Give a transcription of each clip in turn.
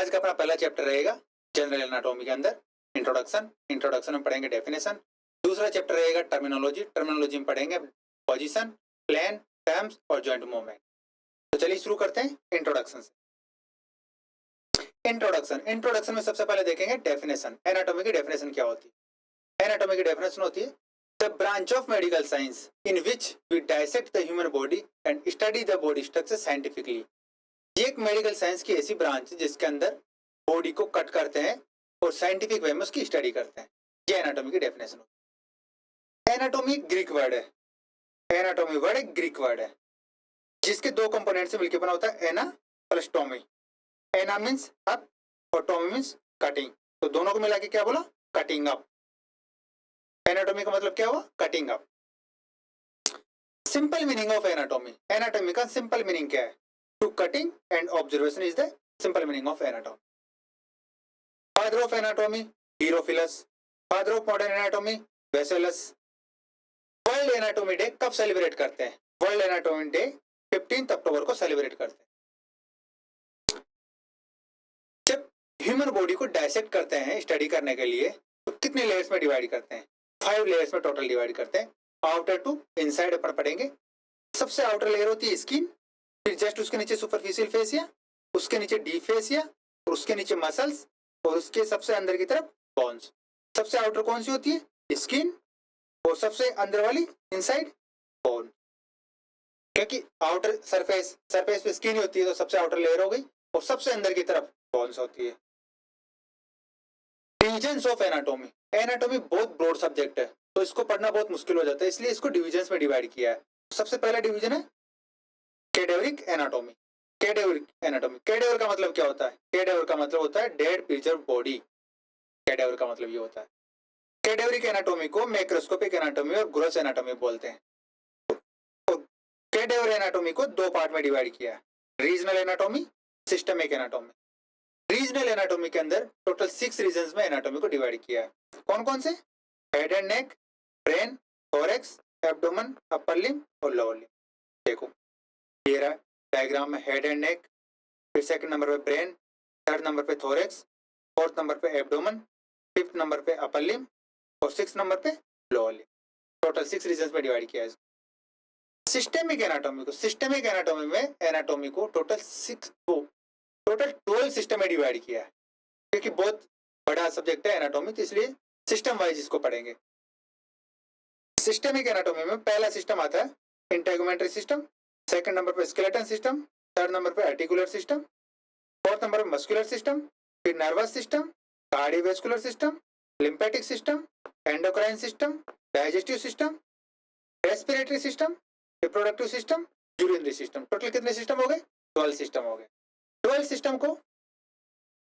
आज का अपना पहला चैप्टर रहेगा जनरल एनाटॉमी के अंदर इंट्रोडक्शन। इंट्रोडक्शन में पढ़ेंगे डेफिनेशन। दूसरा चैप्टर रहेगा टर्मिनोलॉजी। टर्मिनोलॉजी में पढ़ेंगे पोजीशन, प्लेन, टर्म्स और जॉइंट मूवमेंट। तो चलिए शुरू करते हैं इंट्रोडक्शन से। इंट्रोडक्शन में सबसे पहले देखेंगे डेफिनेशन। एनाटॉमी की डेफिनेशन क्या होती है? एनाटॉमी की डेफिनेशन होती है the branch of medical science in which we dissect the human body and study the body structure scientifically. ये एक मेडिकल साइंस की ऐसी ब्रांच है जिसके अंदर बॉडी को कट करते हैं और साइंटिफिक वे में उसकी स्टडी करते हैं। ये एनाटॉमी की डेफिनेशन होती है। एनाटॉमी ग्रीक वर्ड है। एनाटॉमी वर्ड एक ग्रीक वर्ड है जिसके दो कंपोनेंट से मिलकर बना होता है एना प्लस टॉमी। एना मीन्स अप और टॉमी मीन्स कटिंग। तो दोनों को मिला के क्या बोला? Cutting up. एनाटॉमी का मतलब क्या हुआ? Cutting up. Simple meaning of anatomy. Anatomy का सिंपल मीनिंग क्या है? To cutting and observation is the simple meaning of anatomy. Father of anatomy Herophilus. Father of modern anatomy Vesalius. World anatomy day कब celebrate करते हैं? World anatomy day 15 अक्टूबर को celebrate करते हैं। जब ह्यूमन बॉडी को डायसेक्ट करते हैं स्टडी करने के लिए तो कितने लेयर्स में डिवाइड करते हैं? 5 लेयर्स में टोटल डिवाइड करते हैं। आउटर टू इनसाइड अपन पढ़ेंगे। सबसे आउटर लेयर होती है स्किन, फिर जस्ट उसके नीचे सुपरफिशियल फेसिया, उसके नीचे डीप फेसिया और उसके नीचे मसल्स और उसके सबसे अंदर की तरफ बोन्स। सबसे आउटर कौन सी होती है? स्किन। और सबसे अंदर वाली इनसाइड बोन। क्योंकि आउटर सरफेस पे स्किन होती है तो सबसे आउटर लेयर हो गई और सबसे अंदर की तरफ बोन्स होती है। Divisions of anatomy. एनाटॉमी बहुत ब्रॉड सब्जेक्ट है तो इसको पढ़ना बहुत मुश्किल हो जाता है, इसलिए इसको डिविजन्स में डिवाइड किया है। सबसे पहला डिवीजन है cadaveric anatomy. Cadaveric anatomy. Cadaver का मतलब क्या होता है? कैडेवर का मतलब होता है डेड प्रिजर्व बॉडी। कैडेवर का मतलब ये होता है। कैडेवरिक एनाटॉमी को मैक्रोस्कोपिक एनाटॉमी और ग्रॉस एनाटॉमी बोलते हैं। तो कैडेवर एनाटॉमी को दो पार्ट में डिवाइड किया है, regional anatomy, systemic anatomy. Regional anatomy के अंदर टोटल 6 रीजन्स में एनाटॉमी को डिवाइड किया है। कौन कौन से? Head and neck, brain, thorax, abdomen, upper limb और लोअर लिम्ब। देखो ये रहा डायग्राम में हेड एंड नेक, फिर सेकंड नंबर पे ब्रेन, थर्ड नंबर पे थोरैक्स, फोर्थ नंबर पे एब्डोमेन, फिफ्थ नंबर पे अपर लिम्ब और सिक्स नंबर पे लोअर लिम्ब। टोटल 6 रीजन्स में डिवाइड किया है। सिस्टमिक एनाटॉमी को, सिस्टमिक एनाटॉमी में एनाटॉमी को टोटल 12 सिस्टम में डिवाइड किया है। क्योंकि बहुत बड़ा सब्जेक्ट है एनाटॉमी तो इसलिए सिस्टम वाइज इसको पढ़ेंगे। सिस्टमिक एनाटॉमी में पहला सिस्टम आता है इंटेगुमेंट्री सिस्टम, सेकंड नंबर पे स्केलेटन सिस्टम, थर्ड नंबर पे आर्टिकुलर सिस्टम, फोर्थ नंबर पे मस्कुलर सिस्टम, फिर nervous system, cardiovascular system, lymphatic system, endocrine system, digestive system, respiratory system, reproductive system, urinary system. Total कितने system हो गए? 12 system हो गए। 12 system को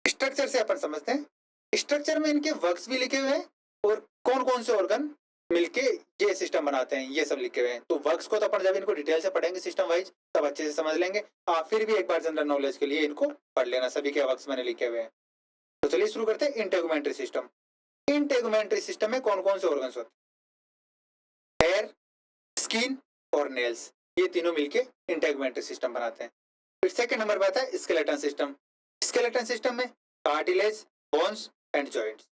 स्ट्रक्चर से अपन समझते हैं। स्ट्रक्चर में इनके वर्क्स भी लिखे हुए हैं और कौन कौन से ऑर्गन मिलके ये सिस्टम बनाते हैं ये सब लिखे हुए हैं। तो वर्क्स को तो अपन जब इनको डिटेल से पढ़ेंगे सिस्टम वाइज तब अच्छे से समझ लेंगे। फिर भी एक बार जनरल नॉलेज के लिए इनको पढ़ लेना, सभी के वर्क्स मैंने लिखे हुए हैं। तो चलिए शुरू करते हैं इंटेगुमेंट्री सिस्टम। इंटेगुमेंट्री सिस्टम में कौन कौन से ऑर्गन्स होते हैं? हेयर, स्किन और नेल्स, ये तीनों मिलके इंटेगुमेंट्री सिस्टम बनाते हैं। फिर सेकंड नंबर पर आता है स्केलेटन सिस्टम। स्केलेटन सिस्टम में कार्टिलेज, बोन्स एंड जॉइंट्स।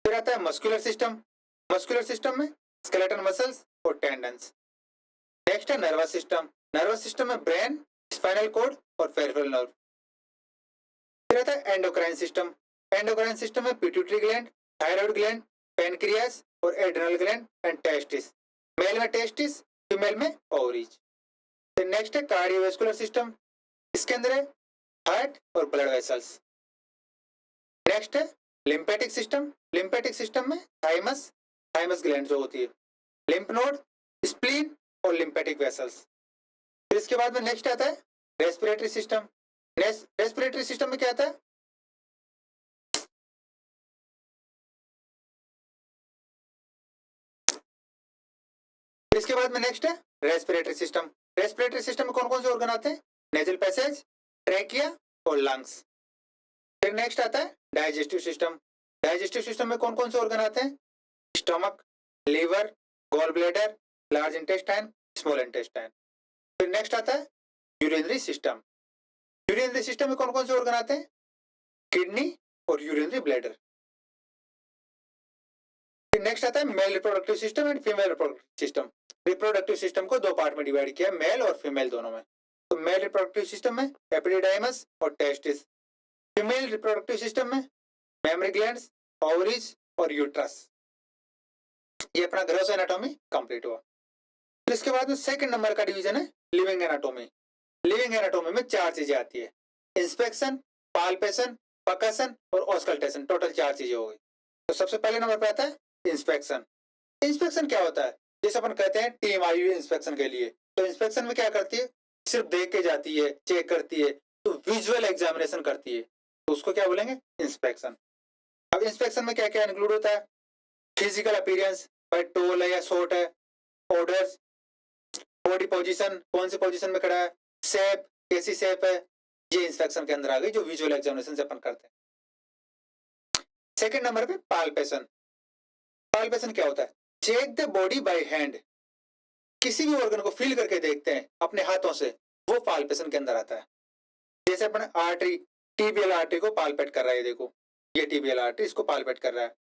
फिर आता है मस्कुलर सिस्टम। मस्कुलर सिस्टम में स्केलेटन मसल्स और टेंडन्स। नेक्स्ट है नर्वस सिस्टम। नर्वस सिस्टम में ब्रेन, स्पाइनल कॉर्ड और पेरिफेरल नर्व। फिर आता है एंडोक्राइन सिस्टम। एंडोक्राइन सिस्टम में pituitary gland, thyroid gland, pancreas और adrenal gland and testis. Male में टेस्टिस, फीमेल में ओवरीज। फिर नेक्स्ट है कार्डियोवैस्कुलर सिस्टम। इसके अंदर है हार्ट और ब्लड वेसल्स। नेक्स्ट है लिम्फेटिक सिस्टम। लिम्फेटिक सिस्टम में थाइमस, थाइमस ग्लैंड जो होती है, लिम्फ नोड, स्प्लीन और लिम्फेटिक वेसल्स। फिर इसके बाद में नेक्स्ट आता है रेस्पिरेटरी सिस्टम। रेस्पिरेटरी सिस्टम में क्या आता है? इसके बाद में नेक्स्ट है रेस्पिरेटरी सिस्टम। रेस्पिरेटरी सिस्टम में कौन कौन से ऑर्गन आते हैं? नेजल पैसेज, ट्रैकिया और लंग्स। फिर नेक्स्ट आता है डाइजेस्टिव सिस्टम। डाइजेस्टिव सिस्टम में कौन कौन से ऑर्गन आते हैं? Stomach, liver, gall bladder, large intestine, small intestine. फिर नेक्स्ट आता है यूरिनरी सिस्टम। यूरिनरी सिस्टम में कौन कौन से ऑर्गन आते हैं? किडनी और यूरिनरी ब्लैडर। नेक्स्ट आता है male reproductive system and female reproductive system. Reproductive system को दो पार्ट में डिवाइड किया, मेल और फीमेल दोनों में। तो मेल रिप्रोडक्टिव सिस्टम में एपिडिडाइमस और टेस्टिस। फीमेल रिप्रोडक्टिव सिस्टम में मेमरी ग्लैंड्स, ओवरीज और यूट्रस। ये अपना ग्रॉस एनाटॉमी कंप्लीट हुआ। फिर इसके बाद में सेकंड नंबर का डिवीजन है लिविंग एनाटॉमी। लिविंग एनाटॉमी में चार चीजें आती है, इंस्पेक्शन, पाल्पेशन, परकशन और ऑस्कल्टेशन। टोटल चार चीजें हो गई। तो सबसे पहले नंबर पे आता है इंस्पेक्शन। इंस्पेक्शन क्या होता है? जैसे अपन कहते हैं टीम आई हुई इंस्पेक्शन के लिए, तो इंस्पेक्शन में क्या करती है? सिर्फ देख के जाती है, चेक करती है, तो विजुअल एग्जामिनेशन करती है, तो उसको क्या बोलेंगे? इंस्पेक्शन। अब इंस्पेक्शन में क्या क्या इंक्लूड होता है? फिजिकल अपीयरेंस, भाई टोल है या शॉर्ट है, ऑर्डर्स, बॉडी पोजीशन, कौन सी पोजीशन में खड़ा है, शेप, कैसी शेप है, ये इंस्पेक्शन के अंदर आ गई, जो विजुअल एग्जामिनेशन से अपन करते हैं। सेकंड नंबर पे पाल्पेशन। पाल्पेशन क्या होता है? Check the body by hand. किसी भी ऑर्गन को फील करके देखते हैं अपने हाथों से, वो पाल्पेशन के अंदर आता है। जैसे अपन आर्टरी, टीबियल आर्टरी को पाल्पेट कर रहा है, देखो ये टीबियल आर्टरी, इसको पाल्पेट कर रहा है।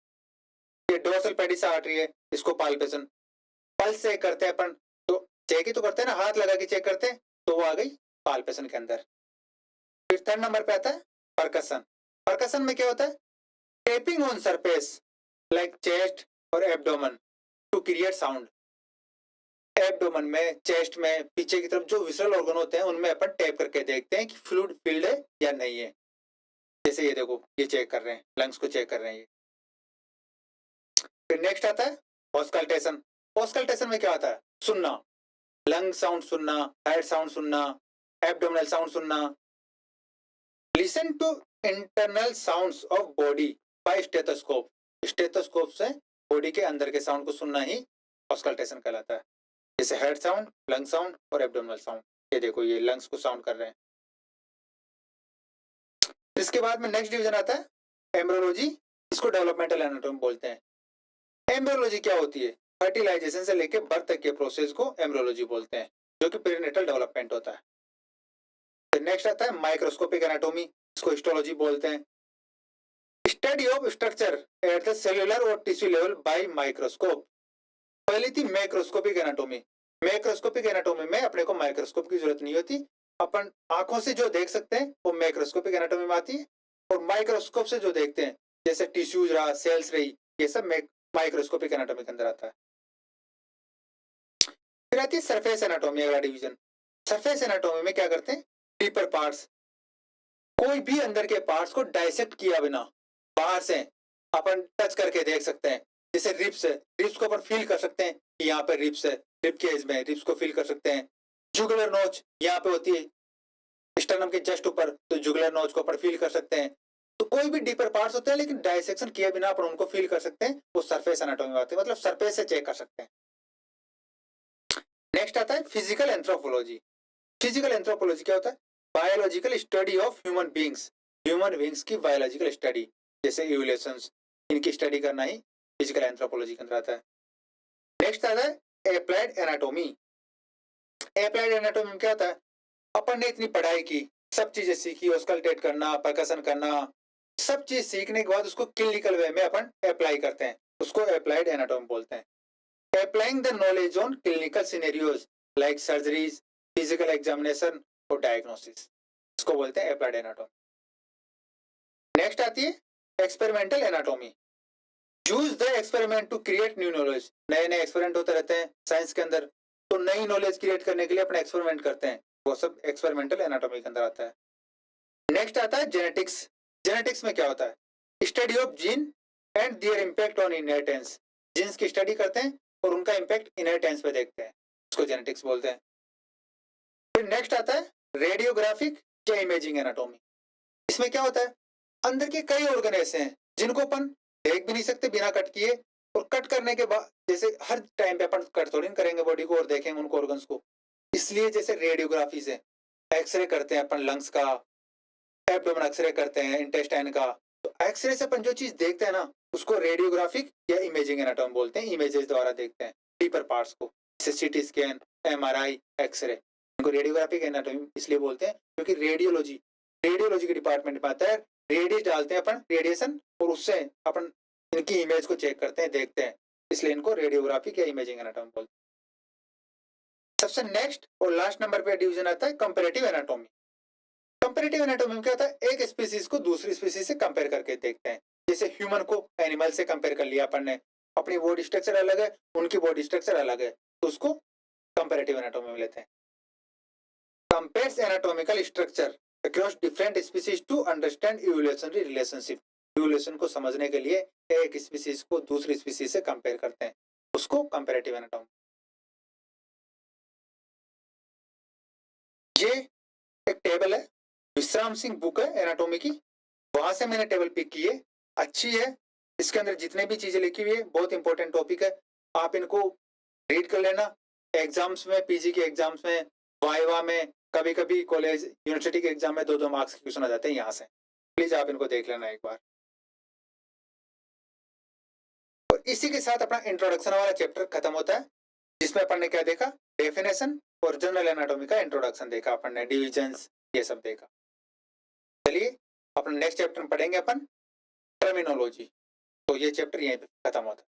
ये डोर्सल पेडिस आर्टरी है, इसको पाल्पेशन। पल्स चेक करते हैं अपन, तो चेक ही तो करते हैं ना, हाथ लगा के चेक करते हैं, तो वो आ गई पाल्पेशन के अंदर। फिर थर्ड नंबर पे आता है परकशन। परकशन में क्या होता है? Tapping on surface like chest और abdomen to create sound. Abdomen में, चेस्ट में, पीछे की तरफ जो विसरल ऑर्गन होते हैं, उनमें अपन टेप करके देखते हैं कि फ्लूइड फिल्ड है या नहीं है। जैसे ये देखो, ये चेक कर रहे हैं, लंग्स को चेक कर रहे हैं ये। फिर नेक्स्ट आता है ऑस्कल्टेशन। ऑस्कल्टेशन में क्या आता है? सुनना, लंग साउंड सुनना, हेड साउंड सुनना, एब्डोमिनल साउंड सुनना। Listen to internal sounds of body by stethoscope. Stethoscope से बॉडी के अंदर के साउंड को सुनना ही ऑस्कल्टेशन कहलाता है। जैसे हेड साउंड, लंग साउंड और एब्डोमिनल साउंड। ये देखो, ये लंग्स को साउंड कर रहे हैं। इसके बाद में नेक्स्ट डिवीजन आता है एम्ब्रियोलॉजी। इसको डेवलपमेंटल एनाटॉमी बोलते हैं। एम्ब्रियोलॉजी क्या होती है? फर्टिलाइजेशन से लेकर बर्थ तक के प्रोसेस को एम्ब्रियोलॉजी बोलते हैं, जो कि पेरिनेटल डेवलपमेंट होता है। फिर नेक्स्ट आता है माइक्रोस्कोपिक एनाटॉमी। इसको हिस्टोलॉजी बोलते हैं। Study of structure at the cellular और टिश्यू लेवल बाय माइक्रोस्कोप। पहली थी मैक्रोस्कोपिक एनाटॉमी। मैक्रोस्कोपिक एनाटॉमी में अपने को माइक्रोस्कोप की जरूरत नहीं होती, अपन आंखों से जो देख सकते हैं वो मैक्रोस्कोपिक एनाटॉमी में आती है। और माइक्रोस्कोप से जो देखते हैं, जैसे टिश्यूज रहा, सेल्स रही, ये सब माइक्रोस्कोपिक एनाटॉमी के अंदर आता है। फिर आती है सरफेस एनाटॉमी, अगला डिवीजन। सरफेस एनाटॉमी में क्या करते हैं? डीपर पार्ट्स, कोई भी अंदर के पार्ट्स को डाइसेक्ट किया बिना बाहर से अपन टच करके देख सकते हैं। जैसे रिब्स है, रिब्स को अपन फील कर सकते हैं कि यहाँ पे रिब्स है, रिब केज में रिब्स को फील कर सकते हैं। जुगुलर नोच यहाँ पे होती है स्टर्नम के जस्ट ऊपर, तो जुगुलर नोच को अपन फील कर सकते हैं। तो कोई भी डीपर पार्ट्स होते हैं, लेकिन डाइसेक्शन किए बिना अपन उनको फील कर सकते हैं, वो सरफेस एनाटॉमी में आते हैं, मतलब सरफेस से चेक कर सकते हैं। नेक्स्ट आता है फिजिकल एंथ्रोपोलॉजी। फिजिकल एंथ्रोपोलॉजी क्या होता है? Biological study of human beings. Human beings की बायोलॉजिकल स्टडी, जैसे इवोल्यूशंस, इनकी स्टडी करना ही फिजिकल एंथ्रोपोलॉजी के अंदर आता है। नेक्स्ट आता है एप्लाइड एनाटॉमी। एप्लाइड एनाटॉमी में क्या होता है? अपन ने इतनी पढ़ाई की, सब चीजें सीखी, ऑस्कल्टेट करना, परकशन करना, सब चीज सीखने के बाद उसको क्लिनिकल वे में अपन अप्लाई करते हैं, उसको एप्लाइड एनाटॉमी बोलते हैं। Applying the knowledge on clinical scenarios like surgeries, physical examination और डायग्नोसिस, इसको बोलते हैं एप्लाइड एनाटॉमी। नेक्स्ट आती है experimental anatomy. Use the experiment to create new knowledge. नए नए एक्सपेरिमेंट होते रहते हैं साइंस के अंदर, तो नई नॉलेज क्रिएट करने के लिए अपने एक्सपेरिमेंट करते हैं, वो सब एक्सपेरिमेंटल एनाटॉमी के अंदर आता है। नेक्स्ट आता है जेनेटिक्स। जेनेटिक्स में क्या होता है? Study of gene and their impact on inheritance. Genes की स्टडी करते हैं और उनका इंपैक्ट इनहेरिटेंस पे देखते हैं, उसको जेनेटिक्स बोलते हैं। फिर नेक्स्ट आता है रेडियोग्राफिक या इमेजिंग एनाटॉमी। इसमें क्या होता है? अंदर के कई ऑर्गन ऐसे हैं जिनको अपन देख भी नहीं सकते बिना कट किए, और कट करने के बाद जैसे हर टाइम पे अपन कट थोड़ी करेंगे बॉडी को और देखेंगे उनको ऑर्गन्स को, इसलिए जैसे रेडियोग्राफी से एक्सरे करते हैं अपन लंग्स का, एब्डोमेन एक्सरे करते हैं, इंटेस्टाइन का, तो एक्सरे से अपन जो चीज देखते हैं ना, उसको रेडियोग्राफिक या इमेजिंग एनाटॉमी बोलते हैं। इमेजेस द्वारा देखते हैं डीपर पार्ट्स को, जैसे सीटी स्कैन, एमआरआई, एक्सरे, इनको रेडियोग्राफिक एनाटॉमी इसलिए बोलते हैं क्योंकि रेडियोलॉजी, रेडियोलॉजी के डिपार्टमेंट में आता है रेडियस डालते हैं अपन, रेडिएशन, और उससे अपन इनकी इमेज को चेक करते हैं, देखते हैं, इसलिए इनको रेडियोग्राफिक या इमेजिंग एनाटॉमी बोलते हैं। सबसे नेक्स्ट और लास्ट नंबर पे डिवीजन आता है कंपैरेटिव एनाटॉमी। कंपैरेटिव एनाटॉमी में क्या होता है, एक स्पीसीज को दूसरी स्पीसीज से कंपेयर करके देखते हैं। जैसे ह्यूमन को एनिमल से कंपेयर कर लिया अपन ने, अपनी बॉडी स्ट्रक्चर अलग है, उनकी बॉडी स्ट्रक्चर अलग है, तो उसको कंपैरेटिव एनाटॉमी में लेते हैं। Compares anatomical structure across different species to understand evolutionary relationship. Evolution को समझने के लिए एक स्पीसीज को दूसरी स्पीसीज से कंपेयर करते हैं, उसको कंपैरेटिव एनाटॉमी। ये एक टेबल है, विश्राम सिंह बुक है एनाटॉमी की, वहां से मैंने टेबल पिक की है, अच्छी है। इसके अंदर जितने भी चीजें लिखी हुई है बहुत इंपॉर्टेंट टॉपिक है, आप इनको रीड कर लेना। एग्जाम्स में, पीजी के एग्जाम्स में, वाइवा में, कभी कभी कॉलेज यूनिवर्सिटी के एग्जाम में 2-2 मार्क्स के क्वेश्चन आ जाते हैं यहाँ से, प्लीज आप इनको देख लेना एक बार। और इसी के साथ अपना इंट्रोडक्शन वाला चैप्टर खत्म होता है, जिसमें अपन ने क्या देखा, डेफिनेशन और जनरल एनाटॉमी का इंट्रोडक्शन देखा अपन ने, डिविजन्स ये सब देखा। चलिए अपन नेक्स्ट चैप्टर में पढ़ेंगे अपन टर्मिनोलॉजी, तो ये चैप्टर यहीं पे खत्म होता है।